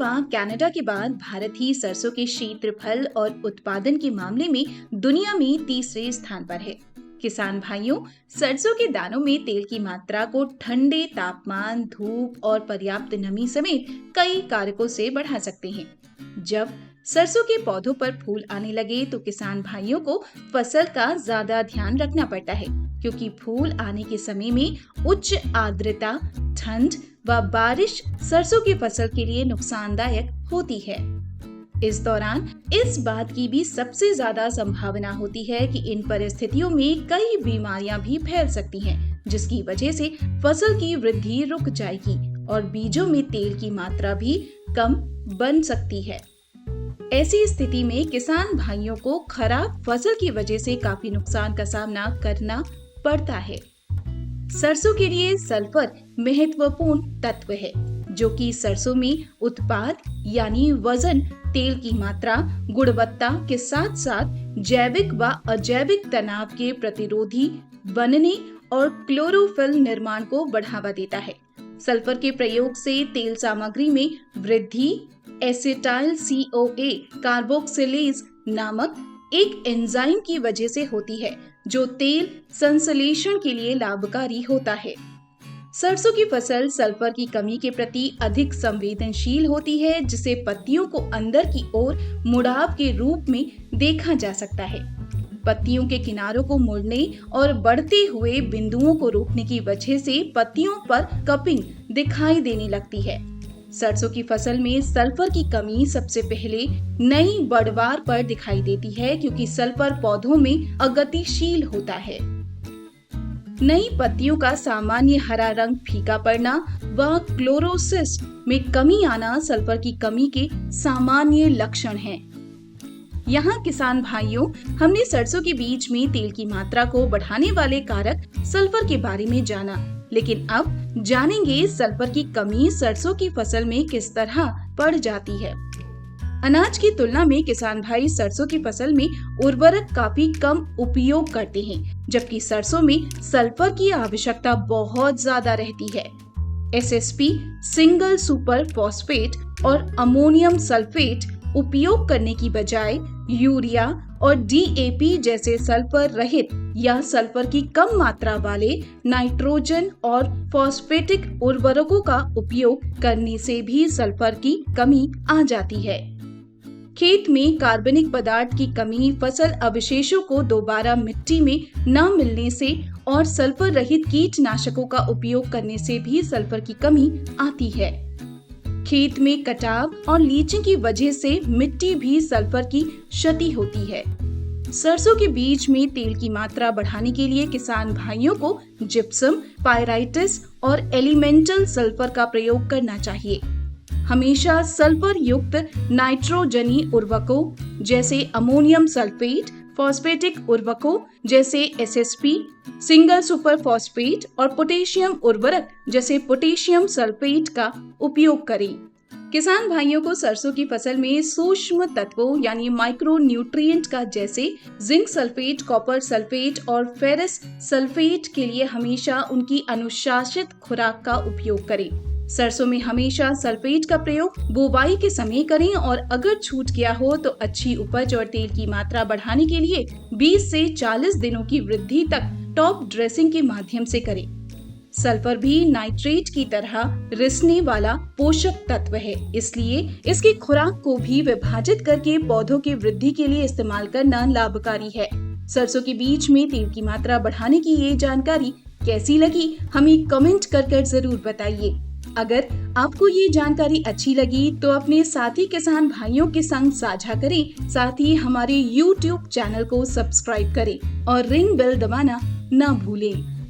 माह कनाडा के बाद भारत ही सरसों के क्षेत्रफल और उत्पादन के मामले में दुनिया में तीसरे स्थान पर है। किसान भाइयों, सरसों के दानों में तेल की मात्रा को ठंडे तापमान, धूप और पर्याप्त नमी समेत कई कारकों से बढ़ा सकते हैं। जब सरसों के पौधों पर फूल आने लगे तो किसान भाइयों को फसल का ज्यादा ध्यान रखना पड़ता है, क्योंकि फूल आने के समय में उच्च आर्द्रता, ठंड व बारिश सरसों की फसल के लिए नुकसानदायक होती है। इस दौरान इस बात की भी सबसे ज्यादा संभावना होती है कि इन परिस्थितियों में कई बीमारियां भी फैल सकती हैं, जिसकी वजह से फसल की वृद्धि रुक जाएगी और बीजों में तेल की मात्रा भी कम बन सकती है। ऐसी स्थिति में किसान भाइयों को खराब फसल की वजह से काफी नुकसान का सामना करना पड़ता है। सरसों के लिए सल्फर महत्वपूर्ण तत्व है, जो कि सरसों में उत्पाद यानी वजन, तेल की मात्रा, गुणवत्ता के साथ साथ जैविक व अजैविक तनाव के प्रतिरोधी बनने और क्लोरोफिल निर्माण को बढ़ावा देता है। सल्फर के प्रयोग से तेल सामग्री में वृद्धि एसिटाइल CoA कार्बोक्सिलेज नामक एक एंजाइम की वजह से होती है, जो तेल संश्लेषण के लिए लाभकारी होता है। सरसों की फसल सल्फर की कमी के प्रति अधिक संवेदनशील होती है, जिसे पत्तियों को अंदर की ओर मुड़ाव के रूप में देखा जा सकता है। पत्तियों के किनारों को मुड़ने और बढ़ते हुए बिंदुओं को रोकने की वजह से पत्तियों पर कपिंग दिखाई देने लगती है। सरसों की फसल में सल्फर की कमी सबसे पहले नई बढ़वार पर दिखाई देती है, क्योंकि सल्फर पौधों में अगतिशील होता है। नई पत्तियों का सामान्य हरा रंग फीका पड़ना व क्लोरोसिस में कमी आना सल्फर की कमी के सामान्य लक्षण हैं। यहाँ किसान भाइयों, हमने सरसों के बीज में तेल की मात्रा को बढ़ाने वाले कारक सल्फर के बारे में जाना, लेकिन अब जानेंगे सल्फर की कमी सरसों की फसल में किस तरह पड़ जाती है। अनाज की तुलना में किसान भाई सरसों की फसल में उर्वरक काफी कम उपयोग करते हैं, जबकि सरसों में सल्फर की आवश्यकता बहुत ज्यादा रहती है। SSP, सिंगल सुपर फॉस्फेट और अमोनियम सल्फेट उपयोग करने की बजाय यूरिया और DAP जैसे सल्फर रहित या सल्फर की कम मात्रा वाले नाइट्रोजन और फॉस्फेटिक उर्वरकों का उपयोग करने से भी सल्फर की कमी आ जाती है। खेत में कार्बनिक पदार्थ की कमी, फसल अवशेषों को दोबारा मिट्टी में न मिलने से और सल्फर रहित कीटनाशकों का उपयोग करने से भी सल्फर की कमी आती है। खेत में कटाव और लीचिंग की वजह से मिट्टी भी सल्फर की क्षति होती है। सरसों के बीज में तेल की मात्रा बढ़ाने के लिए किसान भाइयों को जिप्सम, पायराइटिस और एलिमेंटल सल्फर का प्रयोग करना चाहिए। हमेशा सल्फर युक्त नाइट्रोजनी उर्वरकों जैसे अमोनियम सल्फेट, फॉस्फेटिक उर्वरकों जैसे SSP, सिंगल सुपर फॉस्फेट और पोटेशियम उर्वरक जैसे पोटेशियम सल्फेट का उपयोग करें। किसान भाइयों को सरसों की फसल में सूक्ष्म तत्वों यानी माइक्रो न्यूट्रिएंट का जैसे जिंक सल्फेट, कॉपर सल्फेट और फेरस सल्फेट के लिए हमेशा उनकी अनुशासित खुराक का उपयोग करें। सरसों में हमेशा सल्फेट का प्रयोग बुवाई के समय करें और अगर छूट गया हो तो अच्छी उपज और तेल की मात्रा बढ़ाने के लिए 20 से 40 दिनों की वृद्धि तक टॉप ड्रेसिंग के माध्यम से करें। सल्फर भी नाइट्रेट की तरह रिसने वाला पोषक तत्व है, इसलिए इसकी खुराक को भी विभाजित करके पौधों की वृद्धि के लिए इस्तेमाल करना लाभकारी है। सरसों के बीज में तेल की मात्रा बढ़ाने की ये जानकारी कैसी लगी, हमें कमेंट कर जरूर बताइए। अगर आपको ये जानकारी अच्छी लगी तो अपने साथी किसान भाइयों के संग साझा करें, साथ ही हमारे YouTube चैनल को सब्सक्राइब करें और रिंग बेल दबाना न भूलें।